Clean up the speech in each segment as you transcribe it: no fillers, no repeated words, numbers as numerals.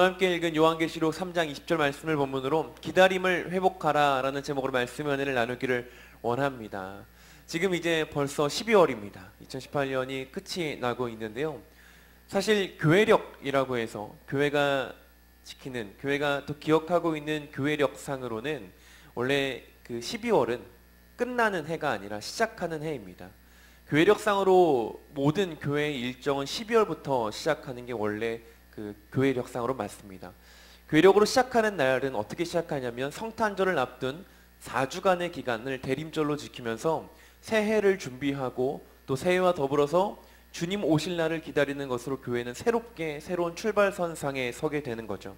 함께 읽은 요한계시록 3장 20절 말씀을 본문으로 기다림을 회복하라 라는 제목으로 말씀의 은혜를 나누기를 원합니다. 지금 이제 벌써 12월입니다. 2018년이 끝이 나고 있는데요. 사실 교회력이라고 해서 교회가 지키는, 교회가 또 기억하고 있는 교회력상으로는 원래 그 12월은 끝나는 해가 아니라 시작하는 해입니다. 교회력상으로 모든 교회의 일정은 12월부터 시작하는 게 원래 그 교회력상으로 맞습니다. 교회력으로 시작하는 날은 어떻게 시작하냐면 성탄절을 앞둔 4주간의 기간을 대림절로 지키면서 새해를 준비하고 또 새해와 더불어서 주님 오실 날을 기다리는 것으로 교회는 새롭게 새로운 출발선상에 서게 되는 거죠.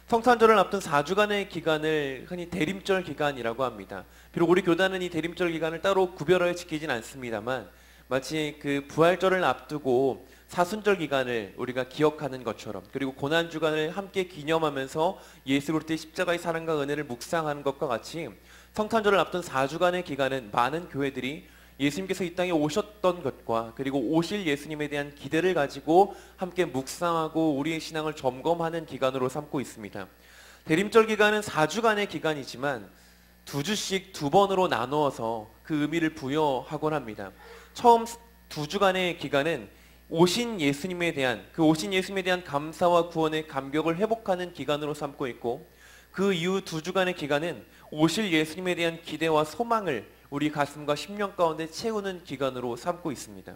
성탄절을 앞둔 4주간의 기간을 흔히 대림절 기간이라고 합니다. 비록 우리 교단은 이 대림절 기간을 따로 구별하여 지키진 않습니다만 마치 그 부활절을 앞두고 사순절 기간을 우리가 기억하는 것처럼, 그리고 고난주간을 함께 기념하면서 예수 그리스도의 십자가의 사랑과 은혜를 묵상하는 것과 같이 성탄절을 앞둔 4주간의 기간은 많은 교회들이 예수님께서 이 땅에 오셨던 것과 그리고 오실 예수님에 대한 기대를 가지고 함께 묵상하고 우리의 신앙을 점검하는 기간으로 삼고 있습니다. 대림절 기간은 4주간의 기간이지만 2주씩 2번으로 나누어서 그 의미를 부여하곤 합니다. 처음 2주간의 기간은 오신 예수님에 대한, 그 오신 예수님에 대한 감사와 구원의 감격을 회복하는 기간으로 삼고 있고, 그 이후 2주간의 기간은 오실 예수님에 대한 기대와 소망을 우리 가슴과 심령 가운데 채우는 기간으로 삼고 있습니다.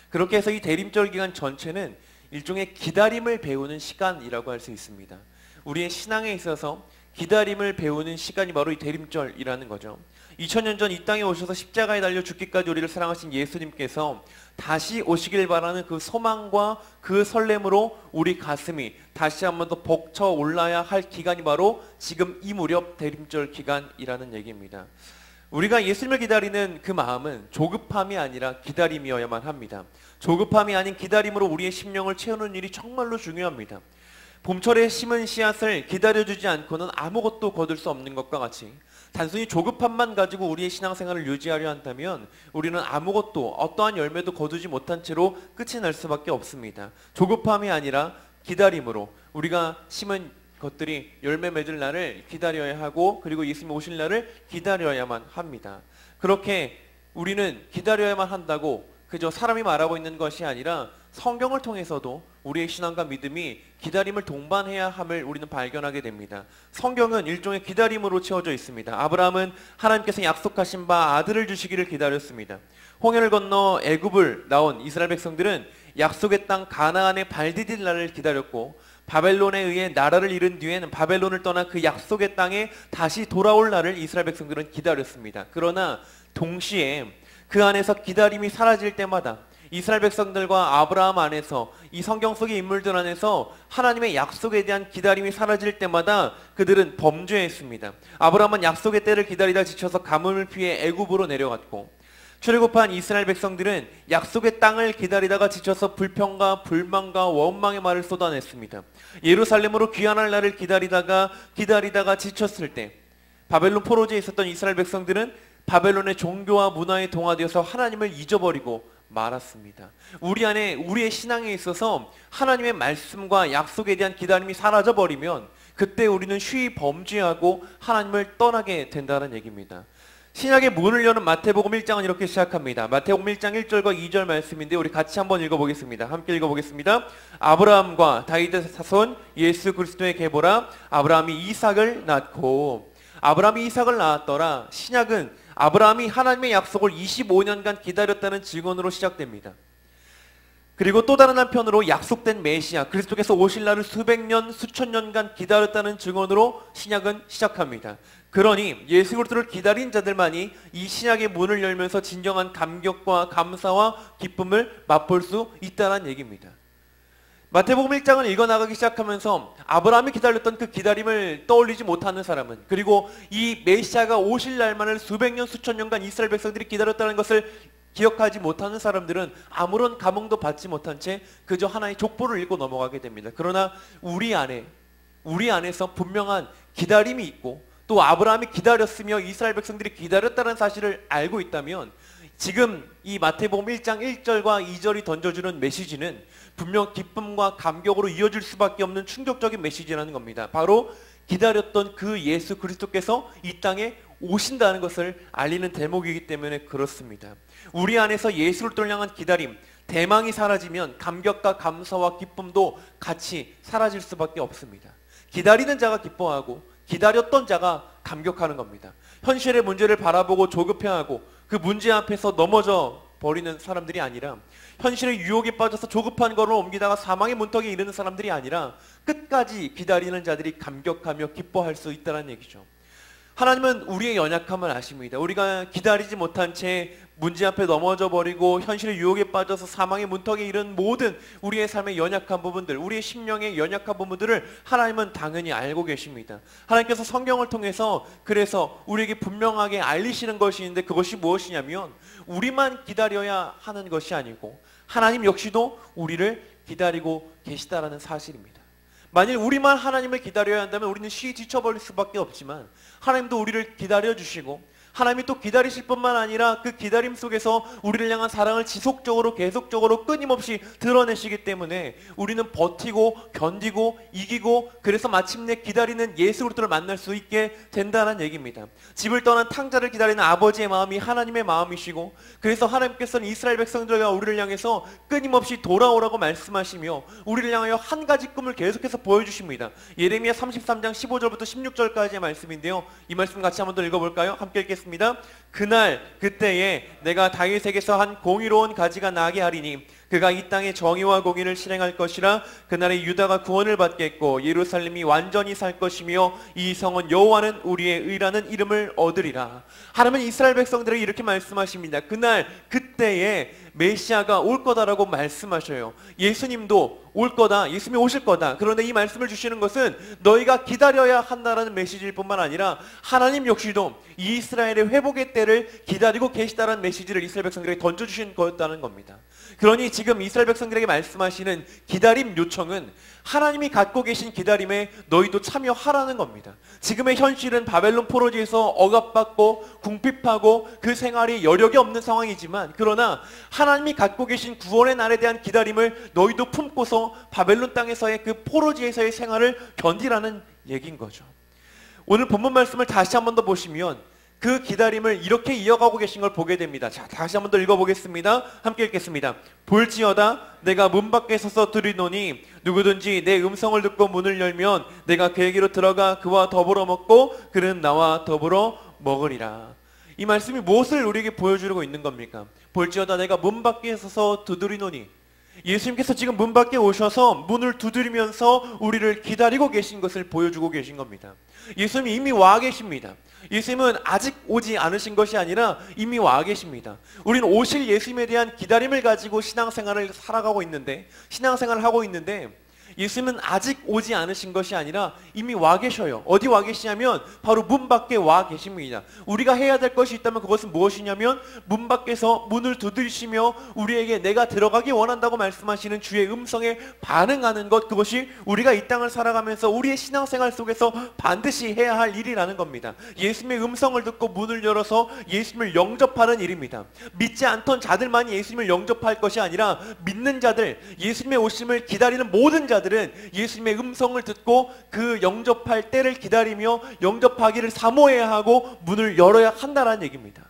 그렇게 해서 이 대림절 기간 전체는 일종의 기다림을 배우는 시간이라고 할 수 있습니다. 우리의 신앙에 있어서 기다림을 배우는 시간이 바로 이 대림절이라는 거죠. 2000년 전 이 땅에 오셔서 십자가에 달려 죽기까지 우리를 사랑하신 예수님께서 다시 오시길 바라는 그 소망과 그 설렘으로 우리 가슴이 다시 한 번 더 벅차 올라야 할 기간이 바로 지금 이 무렵 대림절 기간이라는 얘기입니다. 우리가 예수님을 기다리는 그 마음은 조급함이 아니라 기다림이어야만 합니다. 조급함이 아닌 기다림으로 우리의 심령을 채우는 일이 정말로 중요합니다. 봄철에 심은 씨앗을 기다려주지 않고는 아무것도 거둘 수 없는 것과 같이 단순히 조급함만 가지고 우리의 신앙생활을 유지하려 한다면 우리는 아무것도, 어떠한 열매도 거두지 못한 채로 끝이 날 수밖에 없습니다. 조급함이 아니라 기다림으로 우리가 심은 것들이 열매 맺을 날을 기다려야 하고, 그리고 예수님 오실 날을 기다려야만 합니다. 그렇게 우리는 기다려야만 한다고 그저 사람이 말하고 있는 것이 아니라 성경을 통해서도 우리의 신앙과 믿음이 기다림을 동반해야 함을 우리는 발견하게 됩니다. 성경은 일종의 기다림으로 채워져 있습니다. 아브라함은 하나님께서 약속하신 바 아들을 주시기를 기다렸습니다. 홍해를 건너 애굽을 나온 이스라엘 백성들은 약속의 땅 가나안의 발 디딜 날을 기다렸고, 바벨론에 의해 나라를 잃은 뒤에는 바벨론을 떠나 그 약속의 땅에 다시 돌아올 날을 이스라엘 백성들은 기다렸습니다. 그러나 동시에 그 안에서 기다림이 사라질 때마다 이스라엘 백성들과 아브라함 안에서, 이 성경 속의 인물들 안에서 하나님의 약속에 대한 기다림이 사라질 때마다 그들은 범죄했습니다. 아브라함은 약속의 때를 기다리다 지쳐서 가뭄을 피해 애굽으로 내려갔고, 출애굽한 이스라엘 백성들은 약속의 땅을 기다리다가 지쳐서 불평과 불만과 원망의 말을 쏟아냈습니다. 예루살렘으로 귀환할 날을 기다리다가 지쳤을 때 바벨론 포로지에 있었던 이스라엘 백성들은 바벨론의 종교와 문화에 동화되어서 하나님을 잊어버리고 말았습니다. 우리 안에, 우리의 신앙에 있어서 하나님의 말씀과 약속에 대한 기다림이 사라져버리면 그때 우리는 쉬이 범죄하고 하나님을 떠나게 된다는 얘기입니다. 신약의 문을 여는 마태복음 1장은 이렇게 시작합니다. 마태복음 1장 1절과 2절 말씀인데 우리 같이 한번 읽어보겠습니다. 함께 읽어보겠습니다. 아브라함과 다윗의 자손 예수 그리스도의 계보라. 아브라함이 이삭을 낳고, 아브라함이 이삭을 낳았더라. 신약은 아브라함이 하나님의 약속을 25년간 기다렸다는 증언으로 시작됩니다. 그리고 또 다른 한편으로 약속된 메시아 그리스도께서 오실 날을 수백 년, 수천 년간 기다렸다는 증언으로 신약은 시작합니다. 그러니 예수 그리스도를 기다린 자들만이 이 신약의 문을 열면서 진정한 감격과 감사와 기쁨을 맛볼 수 있다는 얘기입니다. 마태복음 1장을 읽어나가기 시작하면서 아브라함이 기다렸던 그 기다림을 떠올리지 못하는 사람은, 그리고 이 메시아가 오실 날만을 수백 년, 수천 년간 이스라엘 백성들이 기다렸다는 것을 기억하지 못하는 사람들은 아무런 감흥도 받지 못한 채 그저 하나의 족보를 읽고 넘어가게 됩니다. 그러나 우리 안에서 분명한 기다림이 있고, 또 아브라함이 기다렸으며 이스라엘 백성들이 기다렸다는 사실을 알고 있다면 지금 이 마태복음 1장 1절과 2절이 던져주는 메시지는 분명 기쁨과 감격으로 이어질 수밖에 없는 충격적인 메시지라는 겁니다. 바로 기다렸던 그 예수 그리스도께서 이 땅에 오신다는 것을 알리는 대목이기 때문에 그렇습니다. 우리 안에서 예수를 향한 기다림, 대망이 사라지면 감격과 감사와 기쁨도 같이 사라질 수밖에 없습니다. 기다리는 자가 기뻐하고 기다렸던 자가 감격하는 겁니다. 현실의 문제를 바라보고 조급해하고 그 문제 앞에서 넘어져 버리는 사람들이 아니라, 현실의 유혹에 빠져서 조급한 걸음을 옮기다가 사망의 문턱에 이르는 사람들이 아니라 끝까지 기다리는 자들이 감격하며 기뻐할 수 있다는 얘기죠. 하나님은 우리의 연약함을 아십니다. 우리가 기다리지 못한 채 문제 앞에 넘어져 버리고 현실의 유혹에 빠져서 사망의 문턱에 이른 모든 우리의 삶의 연약한 부분들, 우리의 심령의 연약한 부분들을 하나님은 당연히 알고 계십니다. 하나님께서 성경을 통해서 그래서 우리에게 분명하게 알리시는 것이 있는데, 그것이 무엇이냐면 우리만 기다려야 하는 것이 아니고 하나님 역시도 우리를 기다리고 계시다라는 사실입니다. 만일 우리만 하나님을 기다려야 한다면 우리는 쉬이 지쳐버릴 수밖에 없지만, 하나님도 우리를 기다려주시고 하나님이 또 기다리실 뿐만 아니라 그 기다림 속에서 우리를 향한 사랑을 지속적으로 계속적으로 끊임없이 드러내시기 때문에 우리는 버티고 견디고 이기고, 그래서 마침내 기다리는 예수 그리스도를 만날 수 있게 된다는 얘기입니다. 집을 떠난 탕자를 기다리는 아버지의 마음이 하나님의 마음이시고, 그래서 하나님께서는 이스라엘 백성들과 우리를 향해서 끊임없이 돌아오라고 말씀하시며 우리를 향하여 한 가지 꿈을 계속해서 보여주십니다. 예레미야 33장 15절부터 16절까지의 말씀인데요, 이 말씀 같이 한번 더 읽어볼까요? 함께 읽겠습니다. 그날 그때에 내가 다윗에게서 한 공의로운 가지가 나게 하리니 그가 이 땅에 정의와 공의를 실행할 것이라. 그날에 유다가 구원을 받겠고 예루살렘이 완전히 살 것이며 이 성은 여호와는 우리의 의라는 이름을 얻으리라. 하나님은 이스라엘 백성들에게 이렇게 말씀하십니다. 그날 그때에 메시아가 올 거다라고 말씀하셔요. 예수님도 올 거다, 예수님이 오실 거다. 그런데 이 말씀을 주시는 것은 너희가 기다려야 한다라는 메시지일 뿐만 아니라 하나님 역시도 이스라엘의 회복의 때를 기다리고 계시다라는 메시지를 이스라엘 백성들에게 던져주신 거였다는 겁니다. 그러니 지금 이스라엘 백성들에게 말씀하시는 기다림 요청은 하나님이 갖고 계신 기다림에 너희도 참여하라는 겁니다. 지금의 현실은 바벨론 포로지에서 억압받고 궁핍하고 그 생활이 여력이 없는 상황이지만, 그러나 하나님이 갖고 계신 구원의 날에 대한 기다림을 너희도 품고서 바벨론 땅에서의 그 포로지에서의 생활을 견디라는 얘기인 거죠. 오늘 본문 말씀을 다시 한 번 더 보시면 그 기다림을 이렇게 이어가고 계신 걸 보게 됩니다. 자, 다시 한 번 더 읽어보겠습니다. 함께 읽겠습니다. 볼지어다 내가 문 밖에 서서 들으노니 누구든지 내 음성을 듣고 문을 열면 내가 그에게로 들어가 그와 더불어 먹고 그는 나와 더불어 먹으리라. 이 말씀이 무엇을 우리에게 보여주고 있는 겁니까? 볼지어다 내가 문 밖에 서서 두드리노니, 예수님께서 지금 문 밖에 오셔서 문을 두드리면서 우리를 기다리고 계신 것을 보여주고 계신 겁니다. 예수님이 이미 와 계십니다. 예수님은 아직 오지 않으신 것이 아니라 이미 와 계십니다. 우리는 오실 예수님에 대한 기다림을 가지고 신앙생활을 살아가고 있는데, 신앙생활을 하고 있는데, 예수님은 아직 오지 않으신 것이 아니라 이미 와 계셔요. 어디 와 계시냐면 바로 문 밖에 와 계십니다. 우리가 해야 될 것이 있다면 그것은 무엇이냐면 문 밖에서 문을 두드리시며 우리에게 내가 들어가기 원한다고 말씀하시는 주의 음성에 반응하는 것, 그것이 우리가 이 땅을 살아가면서 우리의 신앙생활 속에서 반드시 해야 할 일이라는 겁니다. 예수님의 음성을 듣고 문을 열어서 예수님을 영접하는 일입니다. 믿지 않던 자들만이 예수님을 영접할 것이 아니라 믿는 자들, 예수님의 오심을 기다리는 모든 자들 들은 예수님의 음성을 듣고 그 영접할 때를 기다리며 영접하기를 사모해야 하고 문을 열어야 한다는 얘기입니다.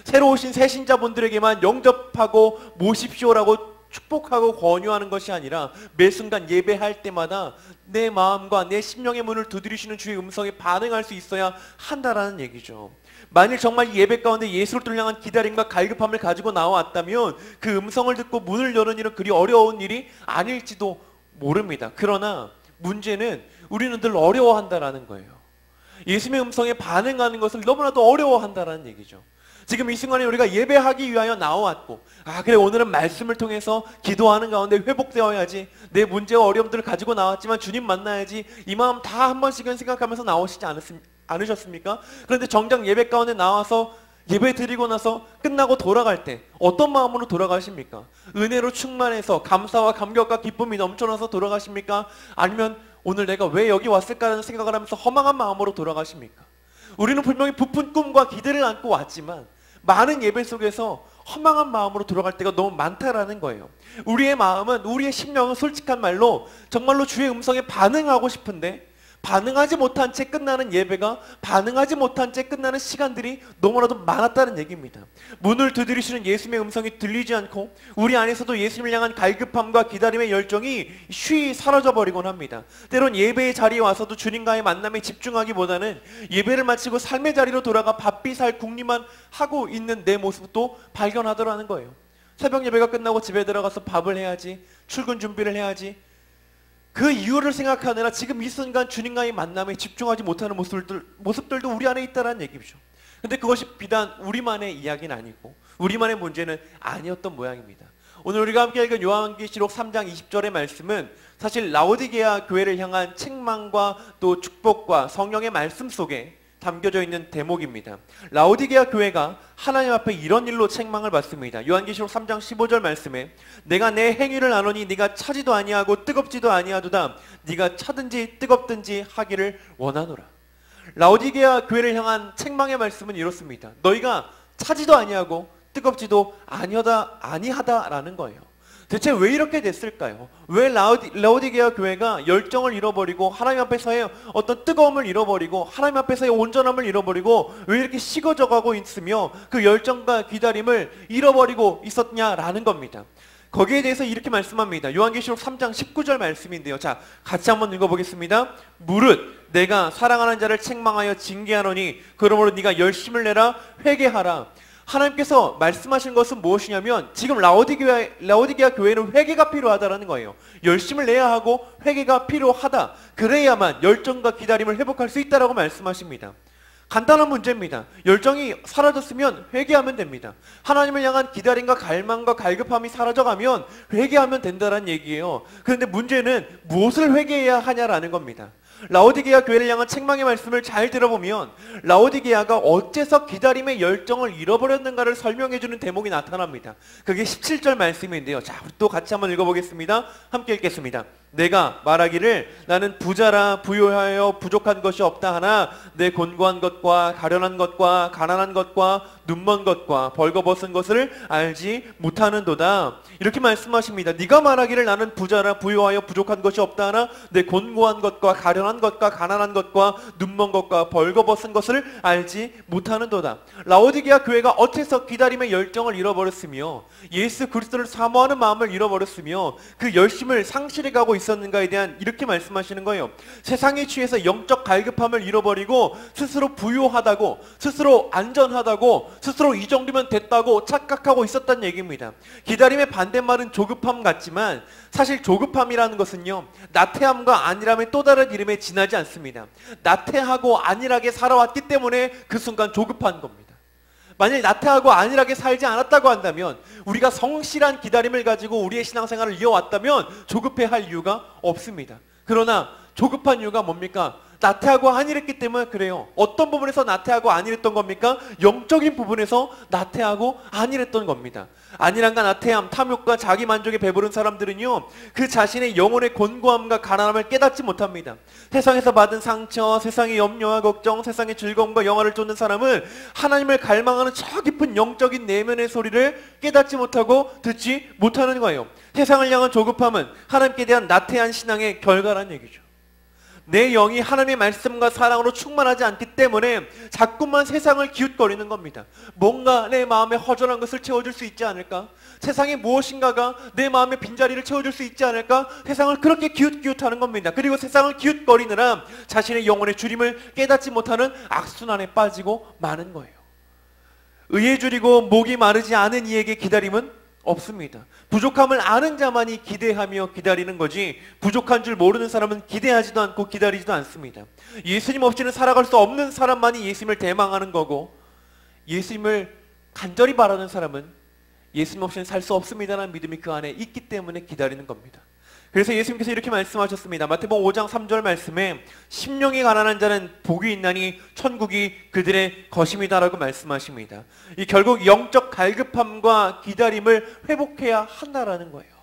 새로 오신 새신자분들에게만 영접하고 모십시오라고 축복하고 권유하는 것이 아니라 매 순간 예배할 때마다 내 마음과 내 심령의 문을 두드리시는 주의 음성에 반응할 수 있어야 한다라는 얘기죠. 만일 정말 예배 가운데 예수를 향한 기다림과 갈급함을 가지고 나왔다면 그 음성을 듣고 문을 여는 일은 그리 어려운 일이 아닐지도 모릅니다. 그러나 문제는 우리는 늘 어려워한다라는 거예요. 예수님의 음성에 반응하는 것을 너무나도 어려워한다라는 얘기죠. 지금 이 순간에 우리가 예배하기 위하여 나왔고, 그래 오늘은 말씀을 통해서 기도하는 가운데 회복되어야지, 내 문제와 어려움들을 가지고 나왔지만 주님 만나야지, 이 마음 다 한 번씩은 생각하면서 나오시지 않으셨습니까? 그런데 정작 예배 가운데 나와서 예배 드리고 나서 끝나고 돌아갈 때 어떤 마음으로 돌아가십니까? 은혜로 충만해서 감사와 감격과 기쁨이 넘쳐나서 돌아가십니까? 아니면 오늘 내가 왜 여기 왔을까라는 생각을 하면서 허망한 마음으로 돌아가십니까? 우리는 분명히 부푼 꿈과 기대를 안고 왔지만 많은 예배 속에서 허망한 마음으로 돌아갈 때가 너무 많다라는 거예요. 우리의 마음은, 우리의 심령은 솔직한 말로 정말로 주의 음성에 반응하고 싶은데 반응하지 못한 채 끝나는 예배가, 반응하지 못한 채 끝나는 시간들이 너무나도 많았다는 얘기입니다. 문을 두드리시는 예수님의 음성이 들리지 않고 우리 안에서도 예수님을 향한 갈급함과 기다림의 열정이 쉬이 사라져버리곤 합니다. 때론 예배의 자리에 와서도 주님과의 만남에 집중하기보다는 예배를 마치고 삶의 자리로 돌아가 바삐 살 궁리만 하고 있는 내 모습도 발견하더라는 거예요. 새벽 예배가 끝나고 집에 들어가서 밥을 해야지, 출근 준비를 해야지, 그 이유를 생각하느라 지금 이 순간 주님과의 만남에 집중하지 못하는 모습들도 우리 안에 있다는 얘기죠. 근데 그것이 비단 우리만의 이야기는 아니고 우리만의 문제는 아니었던 모양입니다. 오늘 우리가 함께 읽은 요한계시록 3장 20절의 말씀은 사실 라오디게아 교회를 향한 책망과 또 축복과 성령의 말씀 속에 담겨져 있는 대목입니다. 라오디게아 교회가 하나님 앞에 이런 일로 책망을 받습니다. 요한계시록 3장 15절 말씀에 내가 내 행위를 아노니 네가 차지도 아니하고 뜨겁지도 아니하도다. 네가 차든지 뜨겁든지 하기를 원하노라. 라오디게아 교회를 향한 책망의 말씀은 이렇습니다. 너희가 차지도 아니하고 뜨겁지도 아니하다라는 거예요. 대체 왜 이렇게 됐을까요? 왜 라오디게아 교회가 열정을 잃어버리고 하나님 앞에서의 어떤 뜨거움을 잃어버리고 하나님 앞에서의 온전함을 잃어버리고 왜 이렇게 식어져가고 있으며 그 열정과 기다림을 잃어버리고 있었냐라는 겁니다. 거기에 대해서 이렇게 말씀합니다. 요한계시록 3장 19절 말씀인데요. 자, 같이 한번 읽어보겠습니다. 무릇 내가 사랑하는 자를 책망하여 징계하노니 그러므로 네가 열심을 내라 회개하라. 하나님께서 말씀하신 것은 무엇이냐면 지금 라오디게아 교회는 회개가 필요하다라는 거예요. 열심을 내야 하고 회개가 필요하다. 그래야만 열정과 기다림을 회복할 수 있다라고 말씀하십니다. 간단한 문제입니다. 열정이 사라졌으면 회개하면 됩니다. 하나님을 향한 기다림과 갈망과 갈급함이 사라져가면 회개하면 된다는 얘기예요. 그런데 문제는 무엇을 회개해야 하냐라는 겁니다. 라오디게아 교회를 향한 책망의 말씀을 잘 들어보면 라오디게아가 어째서 기다림의 열정을 잃어버렸는가를 설명해주는 대목이 나타납니다. 그게 17절 말씀인데요. 자, 우리 또 같이 한번 읽어보겠습니다. 함께 읽겠습니다. 내가 말하기를 나는 부자라 부요하여 부족한 것이 없다 하나 내 곤고한 것과 가련한 것과 가난한 것과 눈먼 것과 벌거벗은 것을 알지 못하는도다. 이렇게 말씀하십니다. 네가 말하기를 나는 부자라 부요하여 부족한 것이 없다 하나 내 곤고한 것과 가련한 것과 가난한 것과 눈먼 것과 벌거벗은 것을 알지 못하는도다. 라오디게아 교회가 어째서 기다림의 열정을 잃어버렸으며 예수 그리스도를 사모하는 마음을 잃어버렸으며 그 열심을 상실해가고 있었는가에 대한 이렇게 말씀하시는 거예요. 세상에 취해서 영적 갈급함을 잃어버리고 스스로 부유하다고, 스스로 안전하다고, 스스로 이 정도면 됐다고 착각하고 있었다는 얘기입니다. 기다림의 반대말은 조급함 같지만 사실 조급함이라는 것은요, 나태함과 안일함의 또 다른 이름에 지나지 않습니다. 나태하고 안일하게 살아왔기 때문에 그 순간 조급한 겁니다. 만약 나태하고 안일하게 살지 않았다고 한다면, 우리가 성실한 기다림을 가지고 우리의 신앙생활을 이어왔다면 조급해 할 이유가 없습니다. 그러나 조급한 이유가 뭡니까? 나태하고 안일했기 때문에 그래요. 어떤 부분에서 나태하고 안일했던 겁니까? 영적인 부분에서 나태하고 안일했던 겁니다. 안일함과 나태함, 탐욕과 자기 만족에 배부른 사람들은요, 그 자신의 영혼의 곤고함과 가난함을 깨닫지 못합니다. 세상에서 받은 상처, 세상의 염려와 걱정, 세상의 즐거움과 영화를 쫓는 사람은 하나님을 갈망하는 저 깊은 영적인 내면의 소리를 깨닫지 못하고 듣지 못하는 거예요. 세상을 향한 조급함은 하나님께 대한 나태한 신앙의 결과라는 얘기죠. 내 영이 하나님의 말씀과 사랑으로 충만하지 않기 때문에 자꾸만 세상을 기웃거리는 겁니다. 뭔가 내 마음에 허전한 것을 채워줄 수 있지 않을까? 세상에 무엇인가가 내 마음의 빈자리를 채워줄 수 있지 않을까? 세상을 그렇게 기웃기웃하는 겁니다. 그리고 세상을 기웃거리느라 자신의 영혼의 주림을 깨닫지 못하는 악순환에 빠지고 마는 거예요. 의에 줄이고 목이 마르지 않은 이에게 기다림은 없습니다. 부족함을 아는 자만이 기대하며 기다리는 거지 부족한 줄 모르는 사람은 기대하지도 않고 기다리지도 않습니다. 예수님 없이는 살아갈 수 없는 사람만이 예수님을 대망하는 거고, 예수님을 간절히 바라는 사람은 예수님 없이는 살 수 없습니다라는 믿음이 그 안에 있기 때문에 기다리는 겁니다. 그래서 예수님께서 이렇게 말씀하셨습니다. 마태복음 5장 3절 말씀에 심령이 가난한 자는 복이 있나니 천국이 그들의 것임이다라고 말씀하십니다. 이 결국 영적 갈급함과 기다림을 회복해야 한다라는 거예요.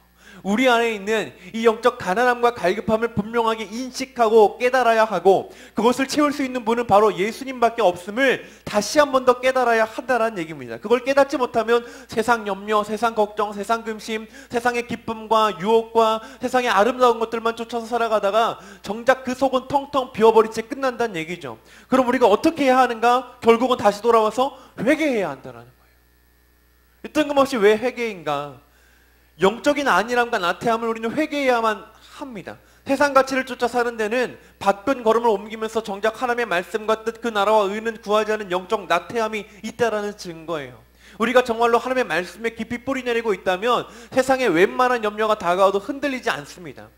우리 안에 있는 이 영적 가난함과 갈급함을 분명하게 인식하고 깨달아야 하고, 그것을 채울 수 있는 분은 바로 예수님밖에 없음을 다시 한 번 더 깨달아야 한다는 얘기입니다. 그걸 깨닫지 못하면 세상 염려, 세상 걱정, 세상 근심, 세상의 기쁨과 유혹과 세상의 아름다운 것들만 쫓아서 살아가다가 정작 그 속은 텅텅 비어버린 채 끝난다는 얘기죠. 그럼 우리가 어떻게 해야 하는가? 결국은 다시 돌아와서 회개해야 한다는 거예요. 뜬금없이 왜 회개인가? 영적인 안일함과 나태함을 우리는 회개해야만 합니다. 세상 가치를 쫓아 사는 데는 바쁜 걸음을 옮기면서 정작 하나님의 말씀과 뜻, 그 나라와 의는 구하지 않은 영적 나태함이 있다라는 증거예요. 우리가 정말로 하나님의 말씀에 깊이 뿌리 내리고 있다면 세상에 웬만한 염려가 다가와도 흔들리지 않습니다.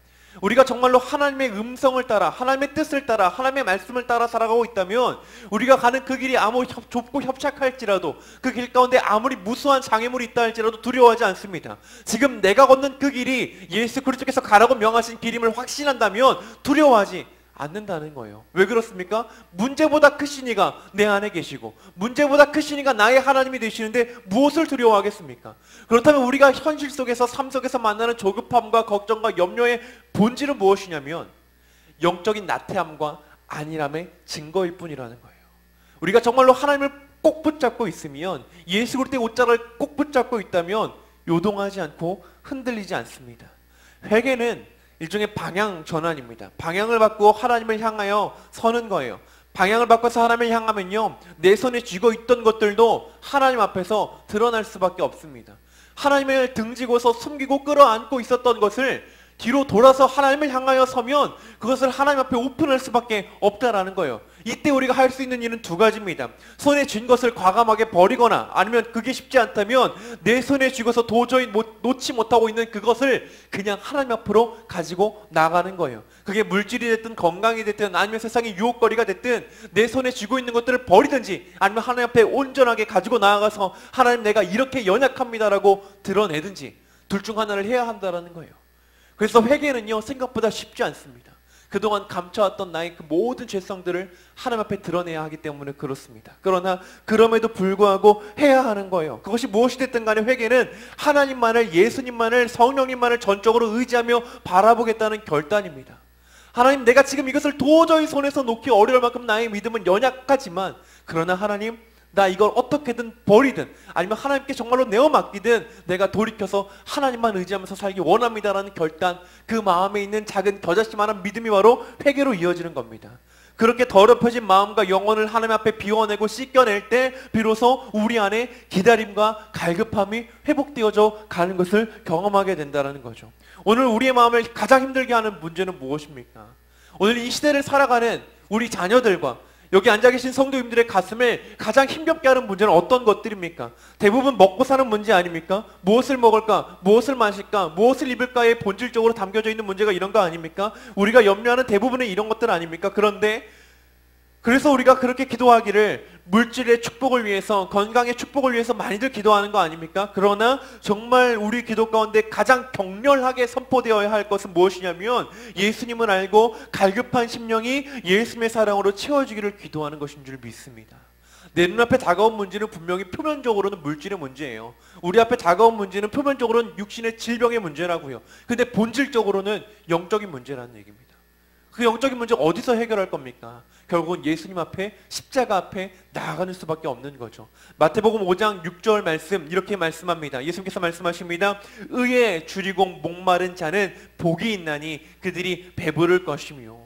우리가 정말로 하나님의 음성을 따라, 하나님의 뜻을 따라, 하나님의 말씀을 따라 살아가고 있다면 우리가 가는 그 길이 아무리 좁고 협착할지라도, 그 길 가운데 아무리 무수한 장애물이 있다 할지라도 두려워하지 않습니다. 지금 내가 걷는 그 길이 예수 그리스도께서 가라고 명하신 길임을 확신한다면 두려워하지 않는다는 거예요. 왜 그렇습니까? 문제보다 크신 이가 내 안에 계시고, 문제보다 크신 이가 나의 하나님이 되시는데 무엇을 두려워하겠습니까? 그렇다면 우리가 현실 속에서, 삶 속에서 만나는 조급함과 걱정과 염려의 본질은 무엇이냐면 영적인 나태함과 안일함의 증거일 뿐이라는 거예요. 우리가 정말로 하나님을 꼭 붙잡고 있으면, 예수 그리스도의 옷자를 꼭 붙잡고 있다면 요동하지 않고 흔들리지 않습니다. 회개는 일종의 방향 전환입니다. 방향을 바꾸어 하나님을 향하여 서는 거예요. 방향을 바꿔서 하나님을 향하면요, 내 손에 쥐고 있던 것들도 하나님 앞에서 드러날 수밖에 없습니다. 하나님을 등지고서 숨기고 끌어안고 있었던 것을 뒤로 돌아서 하나님을 향하여 서면 그것을 하나님 앞에 오픈할 수밖에 없다라는 거예요. 이때 우리가 할 수 있는 일은 두 가지입니다. 손에 쥔 것을 과감하게 버리거나, 아니면 그게 쉽지 않다면 내 손에 쥐고서 도저히 놓지 못하고 있는 그것을 그냥 하나님 앞으로 가지고 나가는 거예요. 그게 물질이 됐든 건강이 됐든 아니면 세상의 유혹거리가 됐든 내 손에 쥐고 있는 것들을 버리든지, 아니면 하나님 앞에 온전하게 가지고 나아가서 하나님, 내가 이렇게 연약합니다라고 드러내든지, 둘 중 하나를 해야 한다는 거예요. 그래서 회개는요, 생각보다 쉽지 않습니다. 그동안 감춰왔던 나의 그 모든 죄성들을 하나님 앞에 드러내야 하기 때문에 그렇습니다. 그러나 그럼에도 불구하고 해야 하는 거예요. 그것이 무엇이 됐든 간에 회개는 하나님만을, 예수님만을, 성령님만을 전적으로 의지하며 바라보겠다는 결단입니다. 하나님, 내가 지금 이것을 도저히 손에서 놓기 어려울 만큼 나의 믿음은 연약하지만, 그러나 하나님, 나 이걸 어떻게든 버리든 아니면 하나님께 정말로 내어 맡기든 내가 돌이켜서 하나님만 의지하면서 살기 원합니다라는 결단, 그 마음에 있는 작은 겨자씨만한 믿음이 바로 회개로 이어지는 겁니다. 그렇게 더럽혀진 마음과 영혼을 하나님 앞에 비워내고 씻겨낼 때 비로소 우리 안에 기다림과 갈급함이 회복되어져 가는 것을 경험하게 된다는 거죠. 오늘 우리의 마음을 가장 힘들게 하는 문제는 무엇입니까? 오늘 이 시대를 살아가는 우리 자녀들과 여기 앉아 계신 성도님들의 가슴을 가장 힘겹게 하는 문제는 어떤 것들입니까? 대부분 먹고 사는 문제 아닙니까? 무엇을 먹을까? 무엇을 마실까? 무엇을 입을까에 본질적으로 담겨져 있는 문제가 이런 거 아닙니까? 우리가 염려하는 대부분은 이런 것들 아닙니까? 그런데 그래서 우리가 그렇게 기도하기를 물질의 축복을 위해서, 건강의 축복을 위해서 많이들 기도하는 거 아닙니까? 그러나 정말 우리 기도 가운데 가장 격렬하게 선포되어야 할 것은 무엇이냐면 예수님을 알고 갈급한 심령이 예수님의 사랑으로 채워지기를 기도하는 것인 줄 믿습니다. 내 눈앞에 다가온 문제는 분명히 표면적으로는 물질의 문제예요. 우리 앞에 다가온 문제는 표면적으로는 육신의 질병의 문제라고요. 근데 본질적으로는 영적인 문제라는 얘기입니다. 그 영적인 문제 어디서 해결할 겁니까? 결국은 예수님 앞에, 십자가 앞에 나아가는 수밖에 없는 거죠. 마태복음 5장 6절 말씀 이렇게 말씀합니다. 예수님께서 말씀하십니다. 의에 줄이고 목마른 자는 복이 있나니 그들이 배부를 것이며,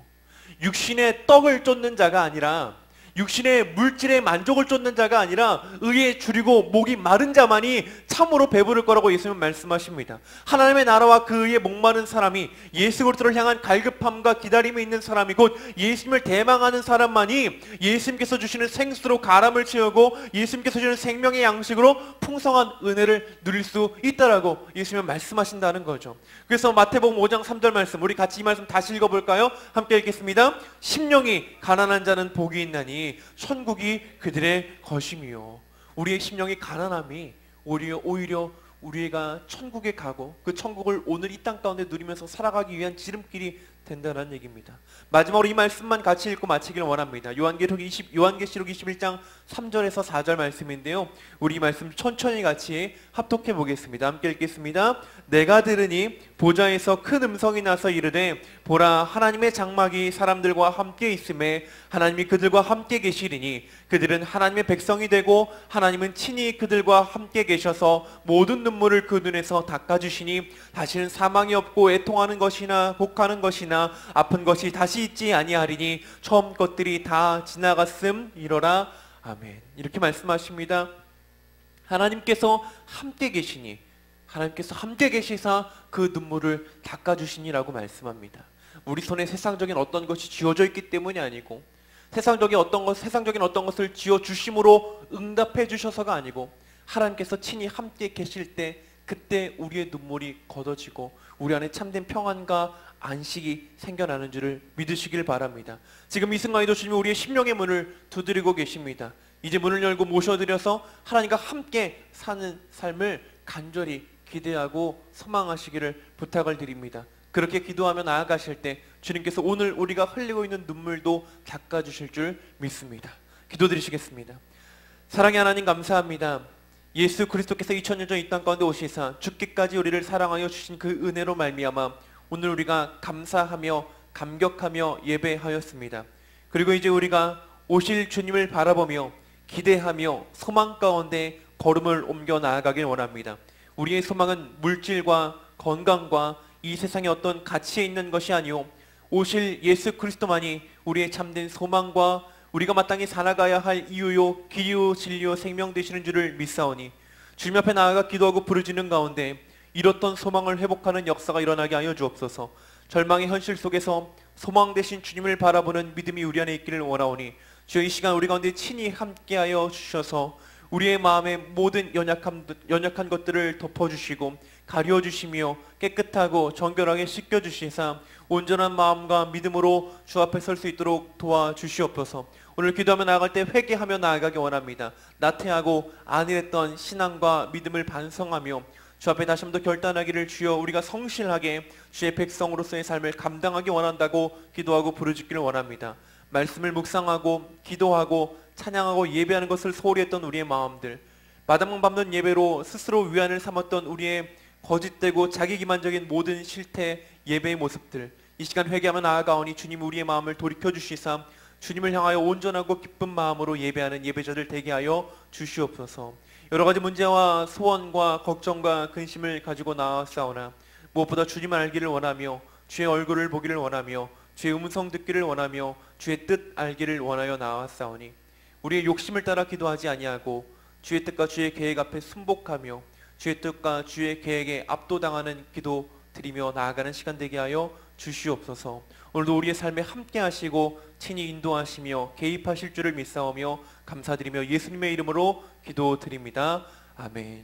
육신의 떡을 쫓는 자가 아니라, 육신의 물질의 만족을 쫓는 자가 아니라 의에 줄이고 목이 마른 자만이 참으로 배부를 거라고 예수님은 말씀하십니다. 하나님의 나라와 그 의에 목마른 사람이, 예수 그리스도를 향한 갈급함과 기다림이 있는 사람이, 곧 예수님을 대망하는 사람만이 예수님께서 주시는 생수로 가람을 채우고 예수님께서 주시는 생명의 양식으로 풍성한 은혜를 누릴 수 있다라고 예수님은 말씀하신다는 거죠. 그래서 마태복음 5장 3절 말씀, 우리 같이 이 말씀 다시 읽어볼까요? 함께 읽겠습니다. 심령이 가난한 자는 복이 있나니 천국이 그들의 것이며. 우리의 심령이 가난함이 오히려 우리가 천국에 가고 그 천국을 오늘 이 땅 가운데 누리면서 살아가기 위한 지름길이 된다는 얘기입니다. 마지막으로 이 말씀만 같이 읽고 마치기를 원합니다. 요한계시록 21장 3절에서 4절 말씀인데요. 우리 이 말씀 천천히 같이 합독해 보겠습니다. 함께 읽겠습니다. 내가 들으니 보좌에서 큰 음성이 나서 이르되 보라, 하나님의 장막이 사람들과 함께 있음에 하나님이 그들과 함께 계시리니 그들은 하나님의 백성이 되고 하나님은 친히 그들과 함께 계셔서 모든 눈물을 그 눈에서 닦아주시니 다시는 사망이 없고 애통하는 것이나 곡하는 것이나 아픈 것이 다시 있지 아니하리니 처음 것들이 다 지나갔음 이러라. 아멘. 이렇게 말씀하십니다. 하나님께서 함께 계시니, 하나님께서 함께 계시사 그 눈물을 닦아주시니라고 말씀합니다. 우리 손에 세상적인 어떤 것이 쥐어져 있기 때문이 아니고 세상적인 어떤 것을 쥐어주심으로 응답해 주셔서가 아니고 하나님께서 친히 함께 계실 때 그때 우리의 눈물이 걷어지고 우리 안에 참된 평안과 안식이 생겨나는 줄을 믿으시길 바랍니다. 지금 이 순간에도 주님이 우리의 심령의 문을 두드리고 계십니다. 이제 문을 열고 모셔드려서 하나님과 함께 사는 삶을 간절히 기대하고 소망하시기를 부탁을 드립니다. 그렇게 기도하며 나아가실 때 주님께서 오늘 우리가 흘리고 있는 눈물도 닦아주실 줄 믿습니다. 기도드리시겠습니다. 사랑의 하나님 감사합니다. 예수 그리스도께서 2000년 전 이 땅 가운데 오시사 죽기까지 우리를 사랑하여 주신 그 은혜로 말미암아 오늘 우리가 감사하며 감격하며 예배하였습니다. 그리고 이제 우리가 오실 주님을 바라보며 기대하며 소망 가운데 걸음을 옮겨 나아가길 원합니다. 우리의 소망은 물질과 건강과 이 세상의 어떤 가치에 있는 것이 아니오 오실 예수 그리스도만이 우리의 참된 소망과 우리가 마땅히 살아가야 할 이유요 길이요 진리요 생명 되시는 줄을 믿사오니 주님 앞에 나아가 기도하고 부르짖는 가운데 잃었던 소망을 회복하는 역사가 일어나게 하여 주옵소서. 절망의 현실 속에서 소망 되신 주님을 바라보는 믿음이 우리 안에 있기를 원하오니 주여 이 시간 우리 가운데 친히 함께하여 주셔서 우리의 마음의 모든 연약한 것들을 덮어주시고 가려주시며 깨끗하고 정결하게 씻겨주시사 온전한 마음과 믿음으로 주 앞에 설 수 있도록 도와주시옵소서. 오늘 기도하며 나아갈 때 회개하며 나아가기 원합니다. 나태하고 안일했던 신앙과 믿음을 반성하며 주 앞에 다시 한번 더 결단하기를 주여 우리가 성실하게 주의 백성으로서의 삶을 감당하기 원한다고 기도하고 부르짖기를 원합니다. 말씀을 묵상하고 기도하고 찬양하고 예배하는 것을 소홀히 했던 우리의 마음들, 마당만 밟는 예배로 스스로 위안을 삼았던 우리의 거짓되고 자기기만적인 모든 실태 예배의 모습들, 이 시간 회개하며 나아가오니 주님 우리의 마음을 돌이켜주시사 주님을 향하여 온전하고 기쁜 마음으로 예배하는 예배자들 되게 하여 주시옵소서. 여러가지 문제와 소원과 걱정과 근심을 가지고 나아싸우나 무엇보다 주님을 알기를 원하며 주의 얼굴을 보기를 원하며 주의 음성 듣기를 원하며 주의 뜻 알기를 원하여 나아싸우니 우리의 욕심을 따라 기도하지 아니하고 주의 뜻과 주의 계획 앞에 순복하며 주의 뜻과 주의 계획에 압도당하는 기도 드리며 나아가는 시간 되게 하여 주시옵소서. 오늘도 우리의 삶에 함께 하시고 친히 인도하시며 개입하실 줄을 믿사오며 감사드리며 예수님의 이름으로 기도드립니다. 아멘.